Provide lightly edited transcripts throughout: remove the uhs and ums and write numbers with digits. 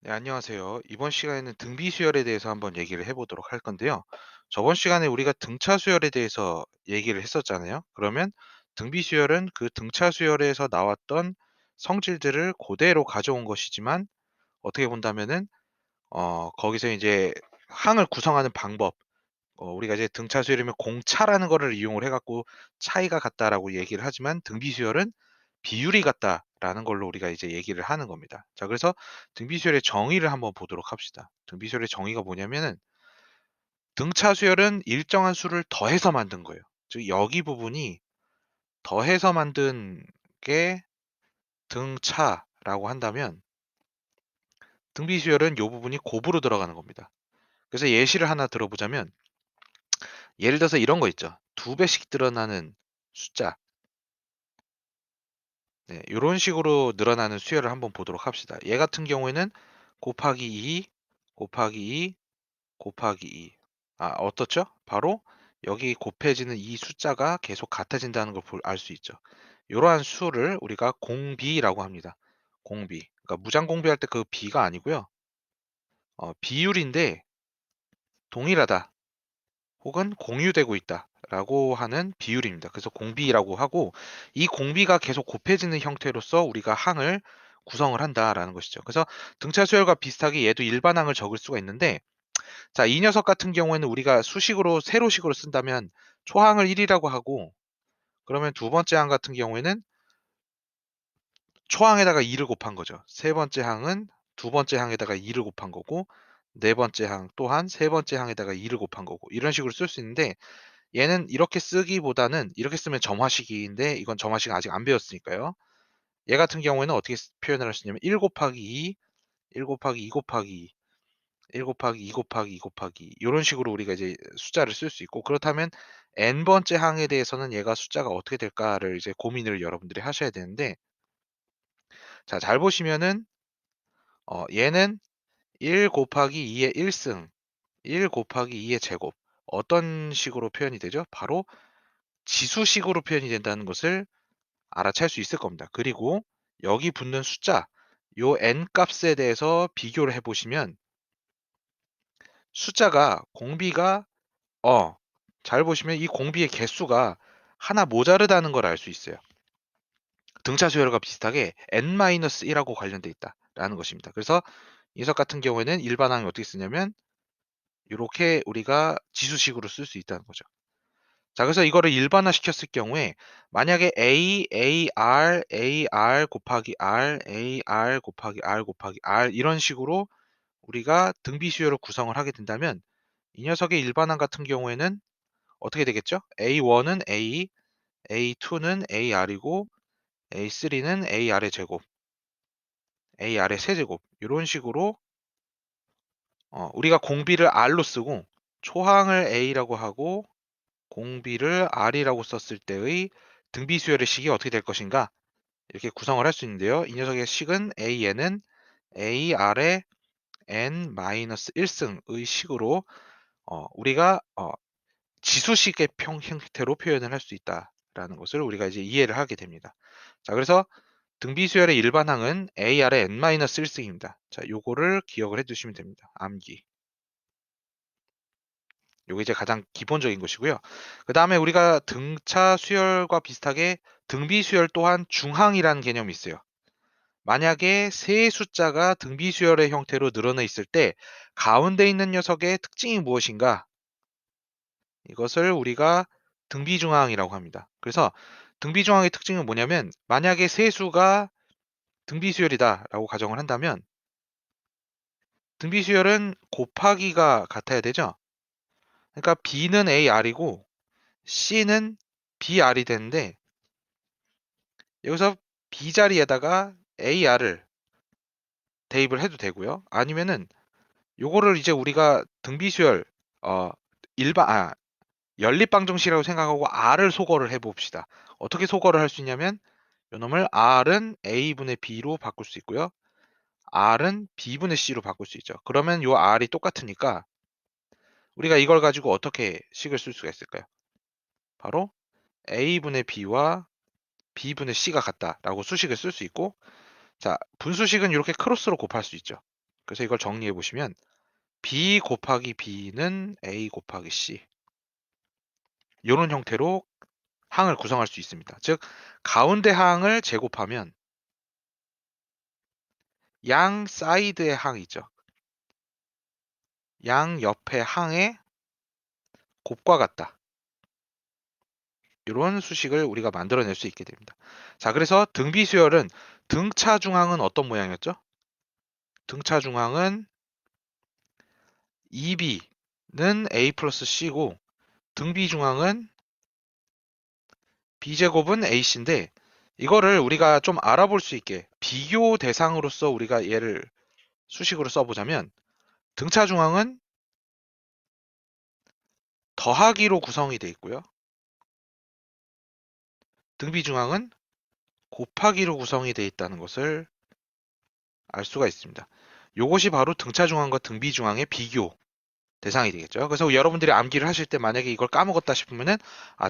네, 안녕하세요. 이번 시간에는 등비 수열에 대해서 한번 얘기를 해보도록 할 건데요. 저번 시간에 우리가 등차 수열에 대해서 얘기를 했었잖아요. 그러면 등비 수열은 그 등차 수열에서 나왔던 성질들을 그대로 가져온 것이지만 어떻게 본다면은 거기서 이제 항을 구성하는 방법, 우리가 이제 등차 수열이면 공차라는 거를 이용을 해갖고 차이가 같다라고 얘기를 하지만 등비 수열은 비율이 같다라는 걸로 우리가 이제 얘기를 하는 겁니다. 자, 그래서 등비 수열의 정의를 한번 보도록 합시다. 등비 수열의 정의가 뭐냐면은 등차 수열은 일정한 수를 더해서 만든 거예요. 즉 여기 부분이 더해서 만든 게 등차라고 한다면 등비 수열은 요 부분이 곱으로 들어가는 겁니다. 그래서 예시를 하나 들어보자면 예를 들어서 이런 거 있죠. 두 배씩 늘어나는 숫자. 네, 요런 식으로 늘어나는 수열을 한번 보도록 합시다. 얘 같은 경우에는 곱하기 2, 곱하기 2, 곱하기 2. 어떻죠? 바로 여기 곱해지는 이 숫자가 계속 같아진다는 걸 알 수 있죠. 이러한 수를 우리가 공비라고 합니다. 공비. 그러니까 무장공비할 때 그 비가 아니고요. 비율인데 동일하다 혹은 공유되고 있다라고 하는 비율입니다. 그래서 공비라고 하고 이 공비가 계속 곱해지는 형태로서 우리가 항을 구성을 한다라는 것이죠. 그래서 등차 수열과 비슷하게 얘도 일반항을 적을 수가 있는데 자, 이 녀석 같은 경우에는 우리가 수식으로 세로식으로 쓴다면 초항을 1이라고 하고 그러면 두 번째 항 같은 경우에는 초항에다가 2를 곱한 거죠. 세 번째 항은 두 번째 항에다가 2를 곱한 거고 네 번째 항 또한 세 번째 항에다가 2를 곱한 거고 이런 식으로 쓸 수 있는데 얘는 이렇게 쓰기보다는 이렇게 쓰면 점화식인데 이건 점화식 아직 안 배웠으니까요. 얘 같은 경우에는 어떻게 표현을 할 수 있냐면 1 곱하기 2, 1 곱하기 2 곱하기 2, 1 곱하기 2 곱하기 2 곱하기 이런 식으로 우리가 이제 숫자를 쓸 수 있고 그렇다면 n 번째 항에 대해서는 얘가 숫자가 어떻게 될까를 이제 고민을 여러분들이 하셔야 되는데 자, 잘 보시면은 얘는 1 곱하기 2의 1승, 1 곱하기 2의 제곱 어떤 식으로 표현이 되죠? 바로 지수식으로 표현이 된다는 것을 알아챌 수 있을 겁니다. 그리고 여기 붙는 숫자, 요 n 값에 대해서 비교를 해보시면 숫자가 공비가 어, 잘 보시면 이 공비의 개수가 하나 모자르다는 걸 알 수 있어요. 등차 수열과 비슷하게 n-1하고 관련돼 있다라는 것입니다. 그래서 이석 같은 경우에는 일반항이 어떻게 쓰냐면 이렇게 우리가 지수식으로 쓸 수 있다는 거죠. 자, 그래서 이거를 일반화 시켰을 경우에 만약에 AR 곱하기 R, AR 곱하기 R 곱하기 R 이런 식으로 우리가 등비 수열을 구성을 하게 된다면 이 녀석의 일반항 같은 경우에는 어떻게 되겠죠? A1은 A, A2는 AR이고 A3는 AR의 제곱, AR의 세제곱 이런 식으로 우리가 공비를 R로 쓰고 초항을 A라고 하고 공비를 R이라고 썼을 때의 등비 수열의 식이 어떻게 될 것인가 이렇게 구성을 할 수 있는데요. 이 녀석의 식은 AN은 AR의 n-1승의 식으로 우리가 지수식의 형태로 표현을 할 수 있다라는 것을 우리가 이제 이해를 하게 됩니다. 자, 그래서 등비수열의 일반항은 AR의 n-1승입니다. 자, 요거를 기억을 해두시면 됩니다. 암기. 요게 이제 가장 기본적인 것이고요. 그 다음에 우리가 등차 수열과 비슷하게 등비 수열 또한 중항이라는 개념이 있어요. 만약에 세 숫자가 등비 수열의 형태로 늘어나 있을 때 가운데 있는 녀석의 특징이 무엇인가? 이것을 우리가 등비중항이라고 합니다. 그래서 등비중항의 특징은 뭐냐면 만약에 세 수가 등비수열이다라고 가정을 한다면 등비수열은 곱하기가 같아야 되죠. 그러니까 B는 AR이고 C는 BR이 되는데 여기서 B 자리에다가 AR을 대입을 해도 되고요. 아니면은 요거를 이제 우리가 등비수열 어 일반 연립방정식이라고 생각하고 R을 소거를 해봅시다. 어떻게 소거를 할 수 있냐면 요놈을 R은 A분의 B로 바꿀 수 있고요. R은 B분의 C로 바꿀 수 있죠. 그러면 요 R이 똑같으니까 우리가 이걸 가지고 어떻게 식을 쓸 수가 있을까요? 바로 A분의 B와 B분의 C가 같다라고 수식을 쓸 수 있고 자, 분수식은 이렇게 크로스로 곱할 수 있죠. 그래서 이걸 정리해 보시면 B 곱하기 B는 A 곱하기 C 요런 형태로 항을 구성할 수 있습니다. 즉 가운데 항을 제곱하면 양 사이드의 항이죠. 양 옆의 항의 곱과 같다. 이런 수식을 우리가 만들어낼 수 있게 됩니다. 자, 그래서 등비 수열은 등차 중항은 어떤 모양이었죠? 등차 중항은 2b는 a 플러스 c고 등비 중항은 b제곱은 ac인데 이거를 우리가 좀 알아볼 수 있게 비교 대상으로서 우리가 얘를 수식으로 써보자면 등차 중항은 더하기로 구성이 되어 있고요. 등비 중항은 곱하기로 구성이 되어 있다는 것을 알 수가 있습니다. 이것이 바로 등차 중항과 등비 중항의 비교 대상이 되겠죠. 그래서 여러분들이 암기를 하실 때 만약에 이걸 까먹었다 싶으면은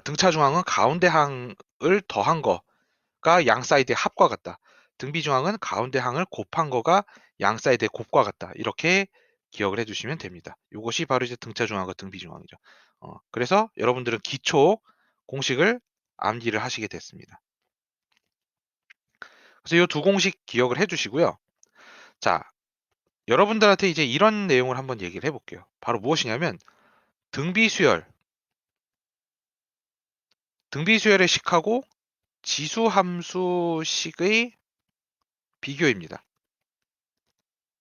등차 중항은 가운데 항을 더한 거가 양 사이드의 합과 같다. 등비 중항은 가운데 항을 곱한 거가 양 사이드의 곱과 같다. 이렇게 기억을 해주시면 됩니다. 이것이 바로 이제 등차 중항과 등비 중항이죠. 그래서 여러분들은 기초 공식을 암기를 하시게 됐습니다. 그래서 이 두 공식 기억을 해주시고요. 자, 여러분들한테 이제 이런 내용을 한번 얘기를 해볼게요. 바로 무엇이냐면 등비수열, 등비수열의 식하고 지수함수식의 비교입니다.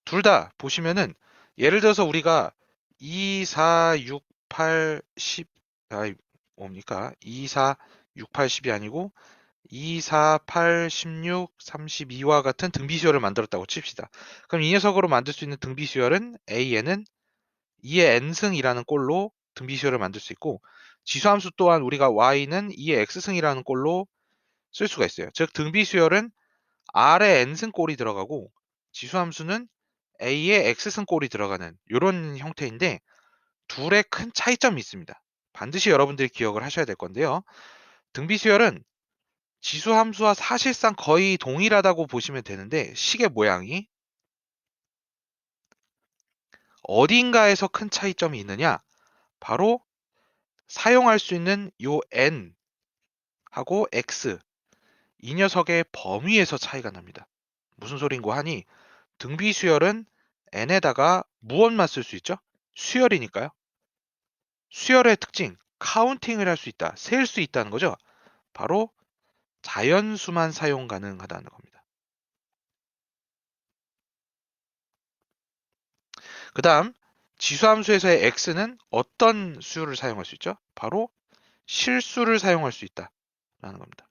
둘 다 보시면은 예를 들어서 우리가 2, 4, 6, 8, 10 뭡니까? 2, 4, 6, 8, 10이 아니고 2, 4, 8, 16, 32와 같은 등비수열을 만들었다고 칩시다. 그럼 이 녀석으로 만들 수 있는 등비수열은 A에는 2의 n승이라는 꼴로 등비수열을 만들 수 있고 지수함수 또한 우리가 y는 2의 x승이라는 꼴로 쓸 수가 있어요. 즉 등비수열은 r의 n승 꼴이 들어가고 지수함수는 a의 x승 꼴이 들어가는 이런 형태인데 둘의 큰 차이점이 있습니다. 반드시 여러분들이 기억을 하셔야 될 건데요. 등비수열은 지수함수와 사실상 거의 동일하다고 보시면 되는데 식의 모양이 어딘가에서 큰 차이점이 있느냐? 바로 사용할 수 있는 요 n하고 x 이 녀석의 범위에서 차이가 납니다. 무슨 소린고 하니 등비수열은 n에다가 무엇만 쓸 수 있죠? 수열이니까요. 수열의 특징, 카운팅을 할 수 있다, 셀 수 있다는 거죠. 바로 자연수만 사용 가능하다는 겁니다. 그 다음 지수함수에서의 x는 어떤 수를 사용할 수 있죠? 바로 실수를 사용할 수 있다라는 겁니다.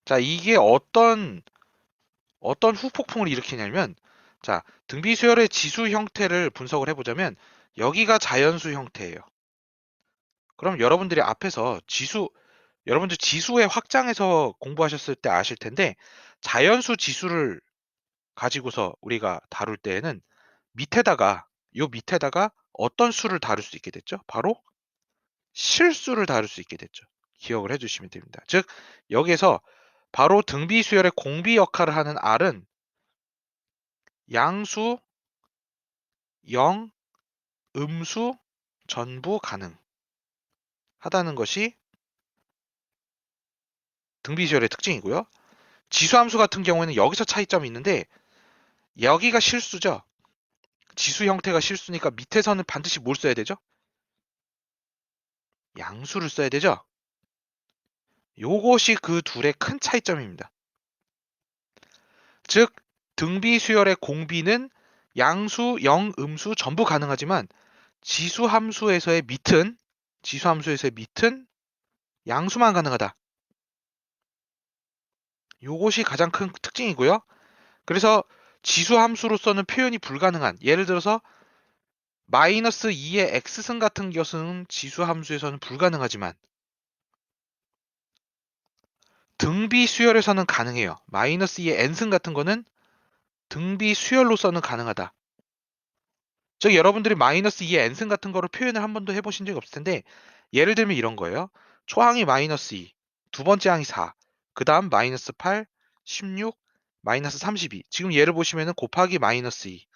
자, 이게 어떤 후폭풍을 일으키냐면 자, 등비수열의 지수 형태를 분석을 해보자면 여기가 자연수 형태예요. 그럼 여러분들이 앞에서 여러분들 지수의 확장에서 공부하셨을 때 아실 텐데 자연수 지수를 가지고서 우리가 다룰 때에는 밑에다가 어떤 수를 다룰 수 있게 됐죠? 바로 실수를 다룰 수 있게 됐죠. 기억을 해주시면 됩니다. 즉 여기에서 바로 등비수열의 공비 역할을 하는 R은 양수, 영, 음수 전부 가능하다는 것이 등비수열의 특징이고요. 지수함수 같은 경우에는 여기서 차이점이 있는데 여기가 실수죠. 지수 형태가 실수니까 밑에서는 반드시 뭘 써야 되죠? 양수를 써야 되죠. 요것이 그 둘의 큰 차이점입니다. 즉 등비수열의 공비는 양수, 영, 음수 전부 가능하지만 지수함수에서의 밑은 양수만 가능하다. 요것이 가장 큰 특징이고요. 그래서 지수함수로서는 표현이 불가능한 예를 들어서 마이너스 2의 x승 같은 것은 지수함수에서는 불가능하지만 등비 수열에서는 가능해요. 마이너스 2의 n승 같은 거는 등비 수열로서는 가능하다. 즉 여러분들이 마이너스 2의 n승 같은 거를 표현을 한 번도 해보신 적이 없을 텐데 예를 들면 이런 거예요. 초항이 마이너스 2, 두 번째 항이 4, 그 다음 마이너스 8, 16, 마이너스 32. 지금 얘를 보시면은 곱하기 마이너스 2.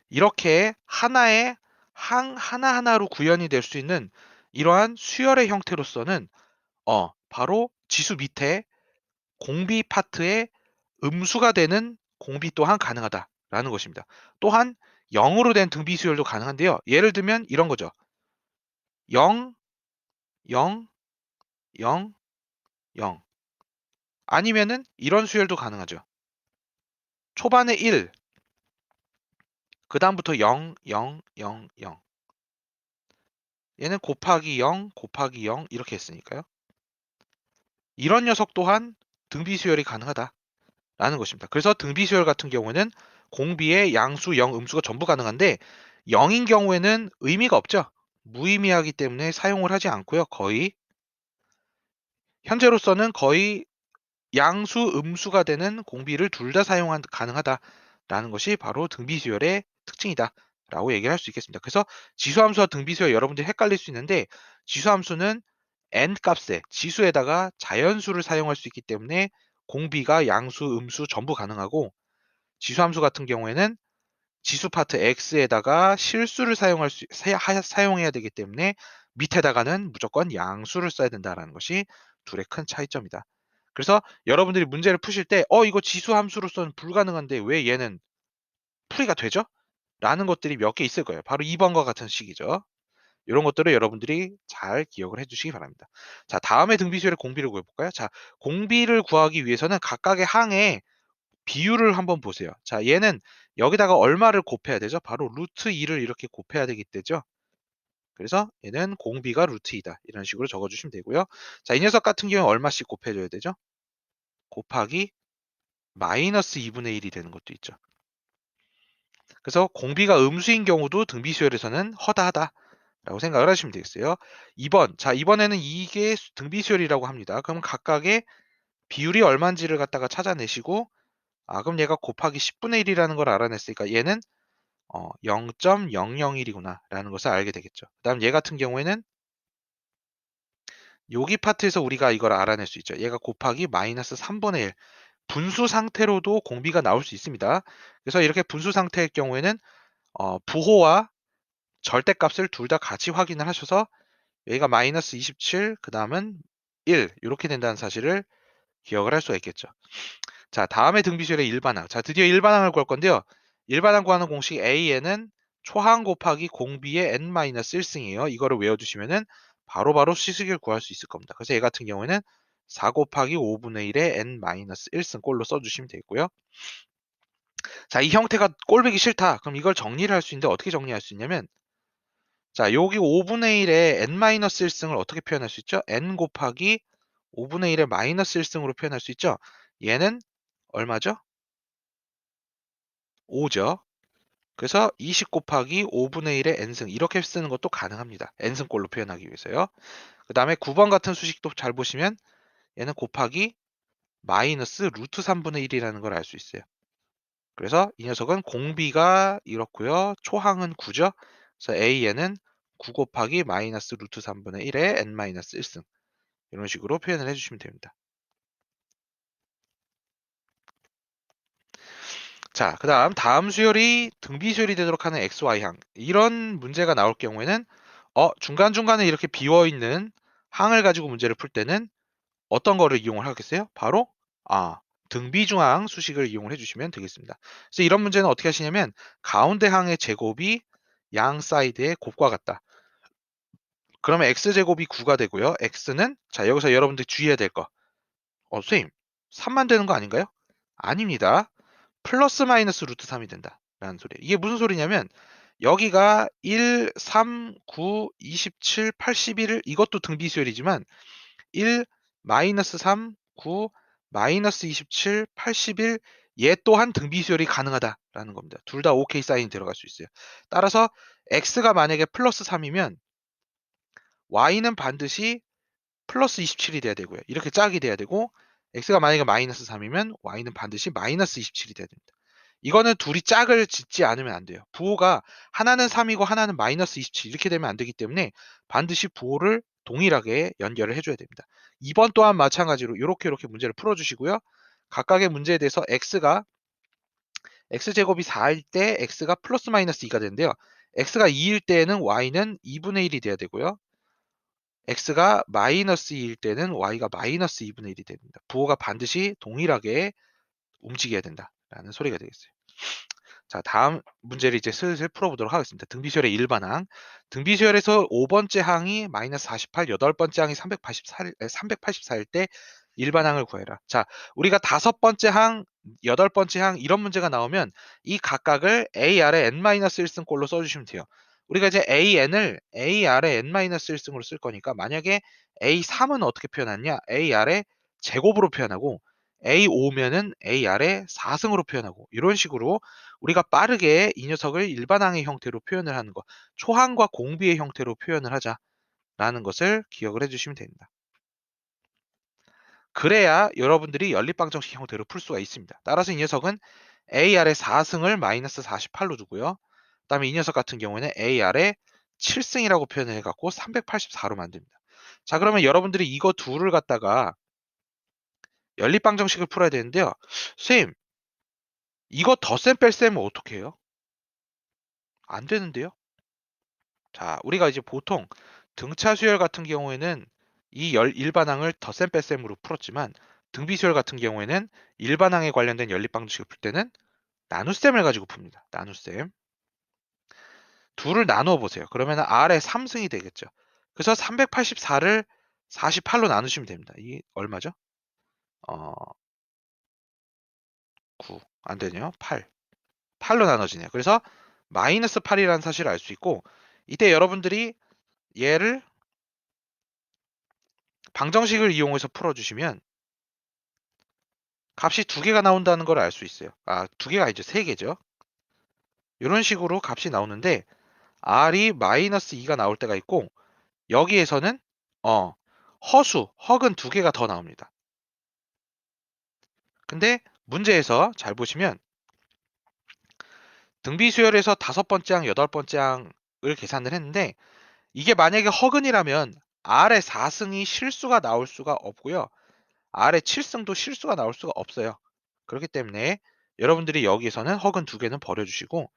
이렇게 하나의 항 하나하나로 구현이 될 수 있는 이러한 수열의 형태로서는 바로 지수 밑에 공비 파트에 음수가 되는 공비 또한 가능하다라는 것입니다. 또한 0으로 된 등비 수열도 가능한데요. 예를 들면 이런 거죠. 0, 0, 0, 0. 아니면은 이런 수열도 가능하죠. 초반에 1, 그 다음부터 0, 0, 0, 0. 얘는 곱하기 0, 곱하기 0 이렇게 했으니까요. 이런 녀석 또한 등비 수열이 가능하다라는 것입니다. 그래서 등비 수열 같은 경우에는 공비의 양수, 0, 음수가 전부 가능한데 0인 경우에는 의미가 없죠. 무의미하기 때문에 사용을 하지 않고요. 거의 현재로서는 거의 양수, 음수가 되는 공비를 둘 다 사용 가능하다라는 것이 바로 등비수열의 특징이다라고 얘기를 할 수 있겠습니다. 그래서 지수함수와 등비수열 여러분들이 헷갈릴 수 있는데 지수함수는 n 값에 지수에다가 자연수를 사용할 수 있기 때문에 공비가 양수, 음수 전부 가능하고 지수함수 같은 경우에는 지수 파트 x에다가 실수를 사용해야 되기 때문에 밑에다가는 무조건 양수를 써야 된다라는 것이 둘의 큰 차이점이다. 그래서 여러분들이 문제를 푸실 때 이거 지수 함수로서는 불가능한데 왜 얘는 풀이가 되죠? 라는 것들이 몇 개 있을 거예요. 바로 2번과 같은 식이죠. 이런 것들을 여러분들이 잘 기억을 해주시기 바랍니다. 자, 다음에 등비수열의 공비를 구해볼까요? 자, 공비를 구하기 위해서는 각각의 항에 비율을 한번 보세요. 자, 얘는 여기다가 얼마를 곱해야 되죠? 바로 루트 2를 이렇게 곱해야 되기 때문에 그래서 얘는 공비가 루트 2다. 이런 식으로 적어주시면 되고요. 자, 이 녀석 같은 경우에 얼마씩 곱해줘야 되죠? 곱하기 마이너스 2분의 1이 되는 것도 있죠. 그래서 공비가 음수인 경우도 등비수열에서는 허다하다라고 생각을 하시면 되겠어요. 2번. 자, 이번에는 이게 등비수열이라고 합니다. 그럼 각각의 비율이 얼마인지를 갖다가 찾아내시고 그럼 얘가 곱하기 10분의 1이라는 걸 알아냈으니까 얘는 0.001이구나 라는 것을 알게 되겠죠. 그 다음 얘 같은 경우에는 여기 파트에서 우리가 이걸 알아낼 수 있죠. 얘가 곱하기 마이너스 3분의 1. 분수 상태로도 공비가 나올 수 있습니다. 그래서 이렇게 분수 상태일 경우에는 부호와 절대값을 둘 다 같이 확인을 하셔서 여기가 마이너스 27, 그 다음은 1 이렇게 된다는 사실을 기억을 할 수가 있겠죠. 자, 다음에 등비수열의 일반항. 자, 드디어 일반항을 구할 건데요. 일반항 구하는 공식 A에는 초항 곱하기 공비의 n-1승이에요. 이거를 외워두시면은 바로바로 수식을 구할 수 있을 겁니다. 그래서 얘 같은 경우에는 4 곱하기 5분의 1의 n-1승 꼴로 써주시면 되고요. 자, 이 형태가 꼴보기 싫다. 그럼 이걸 정리를 할 수 있는데 어떻게 정리할 수 있냐면 자, 여기 5분의 1의 n-1승을 어떻게 표현할 수 있죠? n 곱하기 5분의 1의 마이너스 1승으로 표현할 수 있죠? 얘는 얼마죠? 5죠. 그래서 20 곱하기 5분의 1의 n승 이렇게 쓰는 것도 가능합니다. n승꼴로 표현하기 위해서요. 그 다음에 9번 같은 수식도 잘 보시면 얘는 곱하기 마이너스 루트 3분의 1이라는 걸 알 수 있어요. 그래서 이 녀석은 공비가 이렇고요. 초항은 9죠. 그래서 a에는 9 곱하기 마이너스 루트 3분의 1의 n-1승 이런 식으로 표현을 해주시면 됩니다. 자, 그 다음 수열이 등비 수열이 되도록 하는 XY항. 이런 문제가 나올 경우에는 중간중간에 이렇게 비어있는 항을 가지고 문제를 풀 때는 어떤 거를 이용을 하겠어요? 바로 등비중항 수식을 이용을 해주시면 되겠습니다. 그래서 이런 문제는 어떻게 하시냐면 가운데 항의 제곱이 양 사이드의 곱과 같다. 그러면 x제곱이 9가 되고요. x는 자 여기서 여러분들 주의해야 될 거. 선생님 3만 되는 거 아닌가요? 아닙니다. 플러스 마이너스 루트 3이 된다 라는 소리예요. 이게 무슨 소리냐면 여기가 1, 3, 9, 27, 81 이것도 등비수열이지만 1, 마이너스 3, 9, 마이너스 27, 81 얘 또한 등비수열이 가능하다라는 겁니다. 둘 다 OK 사인이 들어갈 수 있어요. 따라서 x가 만약에 플러스 3이면 y는 반드시 플러스 27이 돼야 되고요. 이렇게 짝이 돼야 되고 x가 만약에 마이너스 3이면 y는 반드시 마이너스 27이 돼야 됩니다. 이거는 둘이 짝을 짓지 않으면 안 돼요. 부호가 하나는 3이고 하나는 마이너스 27 이렇게 되면 안 되기 때문에 반드시 부호를 동일하게 연결을 해 줘야 됩니다. 2번 또한 마찬가지로 요렇게 문제를 풀어 주시고요. 각각의 문제에 대해서 x제곱이 4일 때 x가 플러스 마이너스 2가 되는데요. x가 2일 때에는 y는 2분의 1이 돼야 되고요. x가 마이너스 2일 때는 y가 마이너스 2분의 1이 됩니다. 부호가 반드시 동일하게 움직여야 된다라는 소리가 되겠어요. 자, 다음 문제를 이제 슬슬 풀어보도록 하겠습니다. 등비수열의 일반항. 등비수열에서 5번째 항이 마이너스 48, 여덟 번째 항이 384일 때 일반항을 구해라. 자, 우리가 다섯 번째 항, 여덟 번째 항 이런 문제가 나오면 이 각각을 a 아래 n-1승꼴로 써주시면 돼요. 우리가 이제 an을 a 아래 n-1승으로 쓸 거니까 만약에 a3은 어떻게 표현하냐? a 아래 제곱으로 표현하고 a5면은 a 아래 4승으로 표현하고 이런 식으로 우리가 빠르게 이 녀석을 일반항의 형태로 표현을 하는 것, 초항과 공비의 형태로 표현을 하자라는 것을 기억을 해주시면 됩니다. 그래야 여러분들이 연립방정식 형태로 풀 수가 있습니다. 따라서 이 녀석은 a 아래 4승을 마이너스 48로 두고요. 그 다음에 이 녀석 같은 경우에는 a 아래 7승이라고 표현을 해갖고 384로 만듭니다. 자, 그러면 여러분들이 이거 둘을 갖다가 연립방정식을 풀어야 되는데요. 선생님, 이거 덧셈 뺄셈은 어떻게 해요? 안 되는데요? 자, 우리가 이제 보통 등차 수열 같은 경우에는 이 일반항을 덧셈 뺄셈으로 풀었지만 등비 수열 같은 경우에는 일반항에 관련된 연립방정식을 풀 때는 나눗셈을 가지고 풉니다. 나눗셈. 둘을 나누어 보세요. 그러면 R의 3승이 되겠죠. 그래서 384를 48로 나누시면 됩니다. 이게 얼마죠? 9. 안 되네요. 8. 8로 나눠지네요. 그래서 마이너스 8이라는 사실을 알 수 있고 이때 여러분들이 얘를 방정식을 이용해서 풀어주시면 값이 두 개가 나온다는 걸 알 수 있어요. 두 개가 아니죠. 세 개죠. 이런 식으로 값이 나오는데 r이 마이너스 2가 나올 때가 있고 여기에서는 헉은 두 개가 더 나옵니다. 근데 문제에서 잘 보시면 등비수열에서 다섯 번째 항, 여덟 번째 항을 계산을 했는데 이게 만약에 허근이라면 r의 4승이 실수가 나올 수가 없고요. r의 7승도 실수가 나올 수가 없어요. 그렇기 때문에 여러분들이 여기서는 허근 두 개는 버려주시고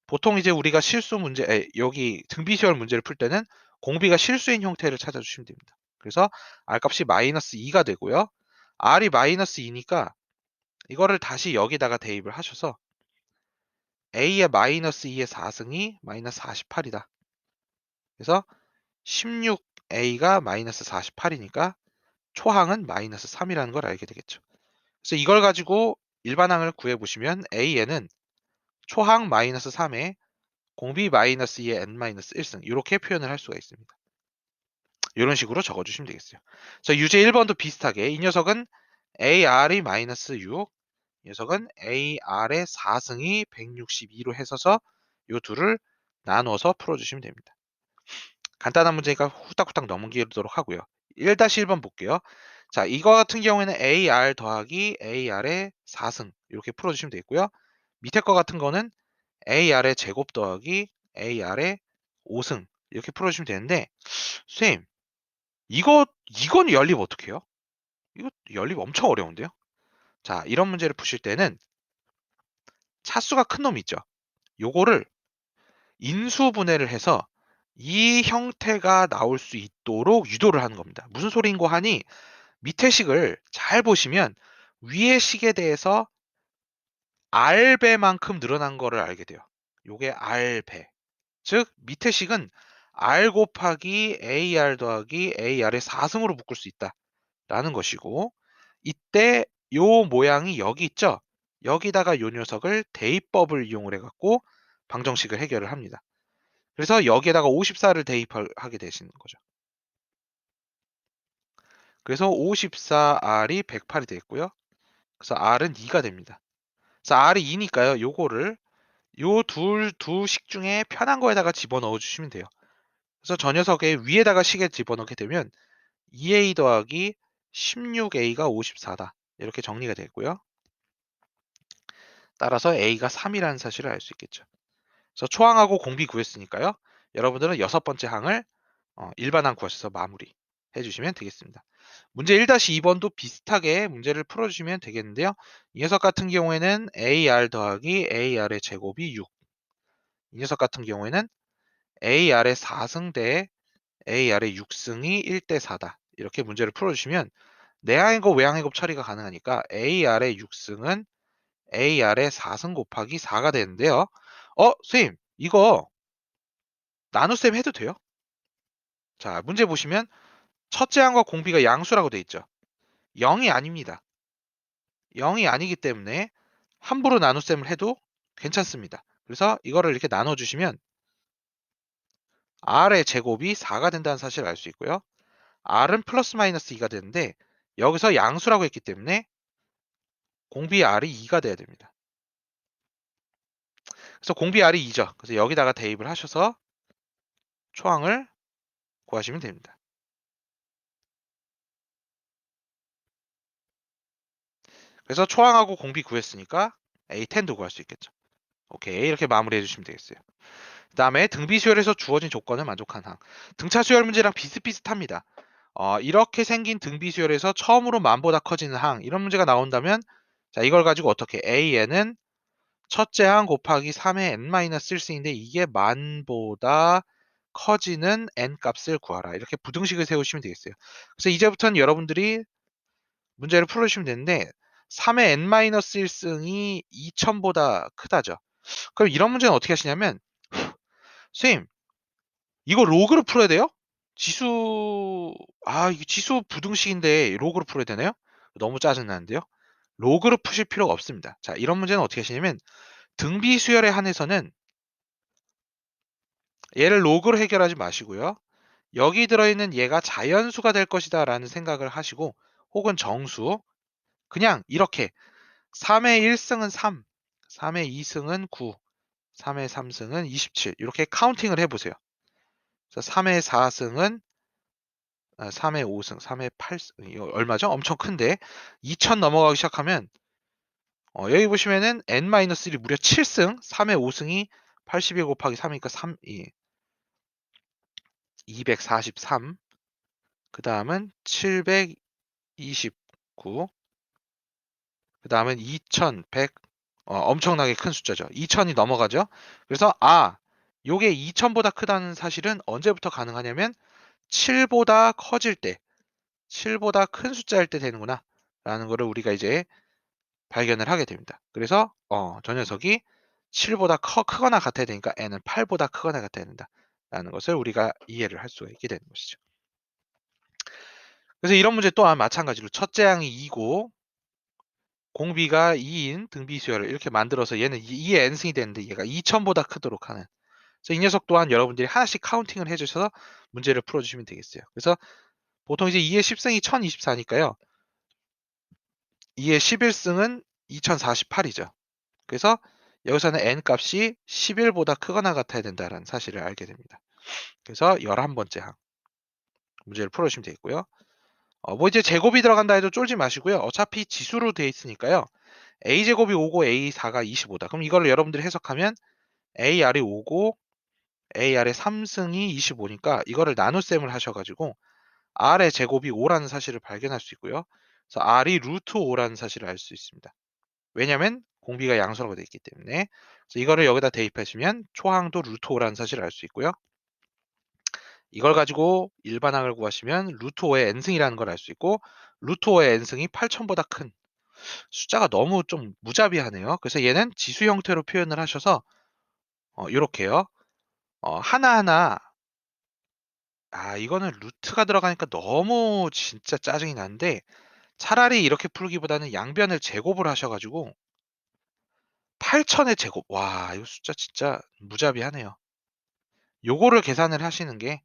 보통 이제 우리가 실수 문제, 여기 등비시열 문제를 풀 때는 공비가 실수인 형태를 찾아주시면 됩니다. 그래서 r 값이 마이너스 2가 되고요. r이 마이너스 2니까 이거를 다시 여기다가 대입을 하셔서 a의 마이너스 2의 4승이 마이너스 48이다. 그래서 16a가 마이너스 48이니까 초항은 마이너스 3이라는 걸 알게 되겠죠. 그래서 이걸 가지고 일반항을 구해보시면 a에는 초항 마이너스 3에 공비 마이너스 2의 n-1승 이렇게 표현을 할 수가 있습니다. 이런 식으로 적어주시면 되겠어요. 자, 유제 1번도 비슷하게 이 녀석은 AR이 마이너스 6, 이 녀석은 AR의 4승이 162로 해서서 이 둘을 나누어서 풀어주시면 됩니다. 간단한 문제니까 후딱후딱 넘기도록 하고요. 1-1번 볼게요. 자, 이거 같은 경우에는 AR 더하기 AR의 4승 이렇게 풀어주시면 되겠고요. 밑에 거 같은 거는 AR의 제곱 더하기 AR의 5승 이렇게 풀어주시면 되는데 선생님 이건 연립 어떻게 해요? 이거 연립 엄청 어려운데요? 자, 이런 문제를 푸실 때는 차수가 큰 놈 있죠. 요거를 인수분해를 해서 이 형태가 나올 수 있도록 유도를 하는 겁니다. 무슨 소리인고 하니 밑에 식을 잘 보시면 위의 식에 대해서 R배만큼 늘어난 거를 알게 돼요. 요게 R배. 즉 밑에 식은 R 곱하기 AR 더하기 AR의 4승으로 묶을 수 있다라는 것이고 이때 요 모양이 여기 있죠? 여기다가 요 녀석을 대입법을 이용을 해갖고 방정식을 해결을 합니다. 그래서 여기에다가 54를 대입하게 되시는 거죠. 그래서 54R이 108이 되겠고요. 그래서 R은 2가 됩니다. 그래서 R이 2니까요. 요거를 요 두 식 중에 편한 거에다가 집어넣어 주시면 돼요. 그래서 저 녀석의 위에다가 식에 집어넣게 되면 2a 더하기 16a가 54다. 이렇게 정리가 되고요. 따라서 a가 3이라는 사실을 알 수 있겠죠. 그래서 초항하고 공비 구했으니까요. 여러분들은 여섯 번째 항을 일반항 구하셔서 마무리 해 주시면 되겠습니다. 문제 1-2번도 비슷하게 문제를 풀어 주시면 되겠는데요. 이 녀석 같은 경우에는 AR 더하기 AR의 제곱이 6. 이 녀석 같은 경우에는 AR의 4승 대 AR의 6승이 1대 4다. 이렇게 문제를 풀어 주시면 내항해곱 외항해곱 처리가 가능하니까 AR의 6승은 AR의 4승 곱하기 4가 되는데요. 선생님 이거 나눗셈 해도 돼요? 자, 문제 보시면 첫째 항과 공비가 양수라고 돼 있죠. 0이 아닙니다. 0이 아니기 때문에 함부로 나눗셈을 해도 괜찮습니다. 그래서 이거를 이렇게 나눠주시면 R의 제곱이 4가 된다는 사실을 알 수 있고요. R은 플러스 마이너스 2가 되는데 여기서 양수라고 했기 때문에 공비 R이 2가 돼야 됩니다. 그래서 공비 R이 2죠. 그래서 여기다가 대입을 하셔서 초항을 구하시면 됩니다. 그래서 초항하고 공비 구했으니까 A10도 구할 수 있겠죠. 오케이, 이렇게 마무리해 주시면 되겠어요. 그 다음에 등비 수열에서 주어진 조건을 만족한 항. 등차 수열 문제랑 비슷비슷합니다. 이렇게 생긴 등비 수열에서 처음으로 만보다 커지는 항, 이런 문제가 나온다면 자, 이걸 가지고 어떻게 AN은 첫째 항 곱하기 3의 n-1승인데 이게 만보다 커지는 n 값을 구하라. 이렇게 부등식을 세우시면 되겠어요. 그래서 이제부터는 여러분들이 문제를 풀어주시면 되는데 3의 n-1승이 2000보다 크다죠. 그럼 이런 문제는 어떻게 하시냐면 선생님 이거 로그로 풀어야 돼요? 지수 이게 지수 부등식인데 로그로 풀어야 되나요? 너무 짜증나는데요. 로그로 푸실 필요가 없습니다. 자, 이런 문제는 어떻게 하시냐면 등비 수열에 한해서는 얘를 로그로 해결하지 마시고요. 여기 들어있는 얘가 자연수가 될 것이다 라는 생각을 하시고 혹은 정수 그냥 이렇게 3의 1승은 3, 3의 2승은 9, 3의 3승은 27 이렇게 카운팅을 해보세요. 그래서 3의 4승은 3의 5승, 3의 8승 이거 얼마죠? 엄청 큰데 2000 넘어가기 시작하면 여기 보시면은 n-1이 무려 7승, 3의 5승이 81 곱하기 3이니까 243, 그 다음은 729, 그 다음은 2100, 엄청나게 큰 숫자죠. 2000이 넘어가죠. 그래서 요게 2000보다 크다는 사실은 언제부터 가능하냐면 7보다 커질 때, 7보다 큰 숫자일 때 되는구나 라는 거를 우리가 이제 발견을 하게 됩니다. 그래서 저 녀석이 7보다 크거나 같아야 되니까 n은 8보다 크거나 같아야 된다 라는 것을 우리가 이해를 할 수가 있게 되는 것이죠. 그래서 이런 문제 또한 마찬가지로 첫째 항이 2고 공비가 2인 등비 수열을 이렇게 만들어서 얘는 2의 n승이 되는데 얘가 2000보다 크도록 하는. 그래서 이 녀석 또한 여러분들이 하나씩 카운팅을 해주셔서 문제를 풀어주시면 되겠어요. 그래서 보통 이제 2의 10승이 1024니까요. 2의 11승은 2048이죠. 그래서 여기서는 n 값이 11보다 크거나 같아야 된다는 사실을 알게 됩니다. 그래서 11번째 항 문제를 풀어주시면 되겠고요. 뭐 이제 제곱이 들어간다 해도 쫄지 마시고요. 어차피 지수로 되어 있으니까요. a제곱이 5고 a4가 25다. 그럼 이거를 여러분들이 해석하면 ar이 5고 ar의 3승이 25니까 이거를 나눗셈을 하셔가지고 r의 제곱이 5라는 사실을 발견할 수 있고요. 그래서 r이 루트 5라는 사실을 알 수 있습니다. 왜냐면 공비가 양수라고 되어 있기 때문에. 그래서 이거를 여기다 대입하시면 초항도 루트 5라는 사실을 알 수 있고요. 이걸 가지고 일반항을 구하시면 루트 5의 n승이라는 걸 알 수 있고 루트 5의 n승이 8000보다 큰 숫자가 너무 좀 무자비하네요. 그래서 얘는 지수 형태로 표현을 하셔서 요렇게요. 하나하나 이거는 루트가 들어가니까 너무 진짜 짜증이 나는데 차라리 이렇게 풀기보다는 양변을 제곱을 하셔가지고 8000의 제곱. 와, 이거 숫자 진짜 무자비하네요. 요거를 계산을 하시는 게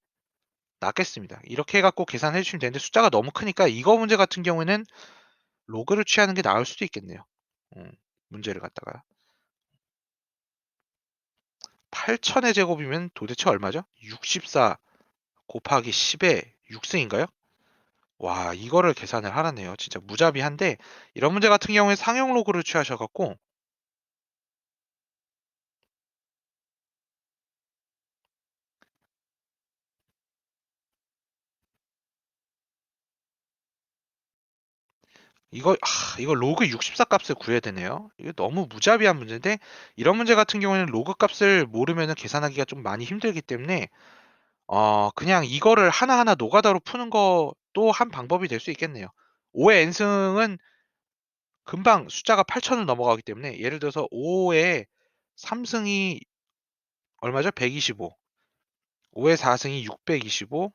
낫겠습니다. 이렇게 해갖고 계산해 주시면 되는데 숫자가 너무 크니까 이거 문제 같은 경우에는 로그를 취하는 게 나을 수도 있겠네요. 문제를 갖다가 8000의 제곱이면 도대체 얼마죠? 64 곱하기 10의 6승인가요? 와, 이거를 계산을 하라네요. 진짜 무자비한데 이런 문제 같은 경우에 상용 로그를 취하셔갖고 이거 로그 64 값을 구해야 되네요. 이거 너무 무자비한 문제인데, 이런 문제 같은 경우에는 로그 값을 모르면 계산하기가 좀 많이 힘들기 때문에 그냥 이거를 하나하나 노가다로 푸는 것도 한 방법이 될 수 있겠네요. 5의 n승은 금방 숫자가 8천을 넘어가기 때문에, 예를 들어서 5의 3승이 얼마죠? 125. 5의 4승이 625.